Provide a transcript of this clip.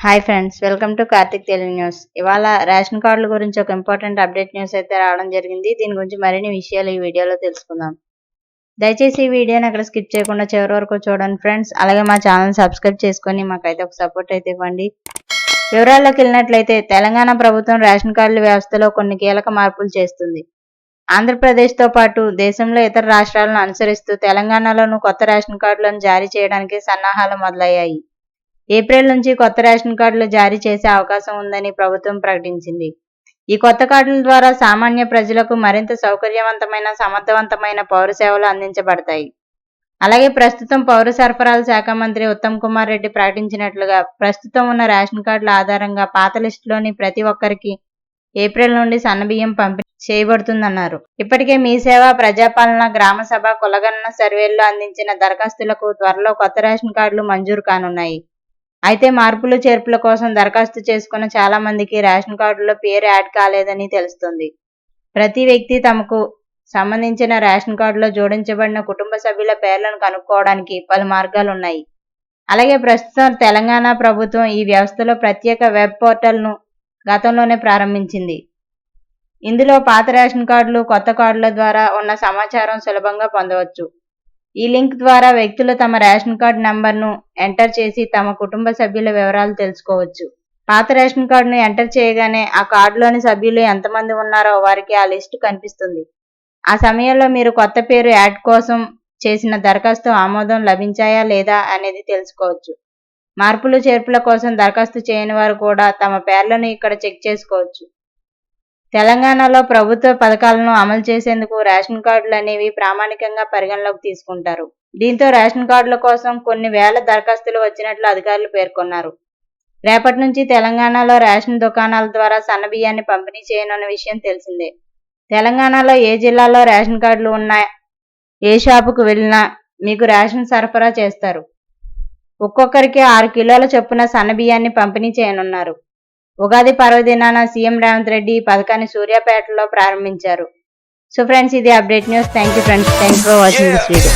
Hi friends, welcome to Karthik Telugu news. ఇవాళ ration కార్డుల గురించి ఒక ఇంపార్టెంట్ అప్డేట్ న్యూస్ అయితే రావడం జరిగింది. దీని గురించి మరిన్ని విషయాలు ఈ వీడియోలో తెలుసుకుందాం. దయచేసి ఈ వీడియోని అక్కడ స్కిప్ చేయకుండా చివరి వరకు చూడండి ఫ్రెండ్స్. అలాగే మా ఛానల్ సబ్స్క్రైబ్ చేసుకొని మాకైతే ఒక సపోర్ట్ అయితే ఇవ్వండి. వివరాల్లోకి వెళ్ళినట్లయితే తెలంగాణ ప్రభుత్వం రేషన్ కార్డుల వ్యవస్థలో కొన్ని కీలక మార్పులు చేస్తుంది. ఆంధ్రప్రదేశ్తో పాటు దేశంలో ఇతర రాష్ట్రాలను అనుసరిస్తూ తెలంగాణలోనూ కొత్త రేషన్ కార్డులను జారీ చేయడానికి సన్నాహాలు మొదలయ్యాయి. ఏప్రిల్ నుంచి కొత్త రేషన్ కార్డులు జారీ చేసే అవకాశం ఉందని ప్రభుత్వం ప్రకటించింది. ఈ కొత్త కార్డుల ద్వారా సామాన్య ప్రజలకు మరింత సౌకర్యవంతమైన, సమర్థవంతమైన పౌర సేవలు అందించబడతాయి. అలాగే ప్రస్తుతం పౌర సరఫరాల శాఖ మంత్రి ఉత్తమ్ కుమార్ రెడ్డి ప్రకటించినట్లుగా ప్రస్తుతం ఉన్న రేషన్ కార్డుల ఆధారంగా పాత లిస్టులోని ప్రతి ఒక్కరికి ఏప్రిల్ నుండి సన్నబియ్యం పంపిణీ చేయబడుతుందన్నారు. ఇప్పటికే మీ సేవ, ప్రజాపాలన, గ్రామ సభ, కులగణన సర్వేల్లో అందించిన దరఖాస్తులకు త్వరలో కొత్త రేషన్ కార్డులు మంజూరు కానున్నాయి. అయితే మార్పులు చేర్పుల కోసం దరఖాస్తు చేసుకున్న చాలా మందికి రేషన్ కార్డులో పేరు యాడ్ కాలేదని తెలుస్తుంది. ప్రతి వ్యక్తి తమకు సంబంధించిన రేషన్ కార్డులో జోడించబడిన కుటుంబ సభ్యుల పేర్లను కనుక్కోవడానికి పలు మార్గాలు ఉన్నాయి. అలాగే ప్రస్తుతం తెలంగాణ ప్రభుత్వం ఈ వ్యవస్థలో ప్రత్యేక వెబ్ పోర్టల్ను గతంలోనే ప్రారంభించింది. ఇందులో పాత రేషన్ కార్డులు, కొత్త కార్డుల ద్వారా ఉన్న సమాచారం సులభంగా పొందవచ్చు. ఈ లింక్ ద్వారా వ్యక్తులు తమ రేషన్ కార్డు నంబర్ను ఎంటర్ చేసి తమ కుటుంబ సభ్యుల వివరాలు తెలుసుకోవచ్చు. పాత రేషన్ కార్డును ఎంటర్ చేయగానే ఆ కార్డులోని సభ్యులు ఎంతమంది ఉన్నారో వారికి ఆ లిస్టు కనిపిస్తుంది. ఆ సమయంలో మీరు కొత్త పేరు యాడ్ కోసం చేసిన దరఖాస్తు ఆమోదం లభించాయా లేదా అనేది తెలుసుకోవచ్చు. మార్పులు చేర్పుల కోసం దరఖాస్తు చేయని వారు కూడా తమ పేర్లను ఇక్కడ చెక్ చేసుకోవచ్చు. తెలంగాణలో ప్రభుత్వ పథకాలను అమలు చేసేందుకు రేషన్ కార్డులు అనేవి ప్రామాణికంగా పరిగణలోకి తీసుకుంటారు. దీంతో రేషన్ కార్డుల కోసం కొన్ని వేల దరఖాస్తులు వచ్చినట్లు అధికారులు పేర్కొన్నారు. రేపటి నుంచి తెలంగాణలో రేషన్ దుకాణాల ద్వారా సన్నబియ్యాన్ని పంపిణీ చేయనున్న విషయం తెలిసిందే. తెలంగాణలో ఏ జిల్లాలో రేషన్ కార్డులు ఉన్నా, ఏ షాపుకు వెళ్ళినా మీకు రేషన్ సరఫరా చేస్తారు. ఒక్కొక్కరికి 6 కిలోల చొప్పున సన్నబియ్యాన్ని పంపిణీ చేయనున్నారు. ఉగాది పర్వదినాన సీఎం రేవంత్ రెడ్డి ఈ పథకాన్ని సూర్యాపేటలో ప్రారంభించారు. సో ఫ్రెండ్స్, ఇది update news. Thank you friends. Thanks for watching this video.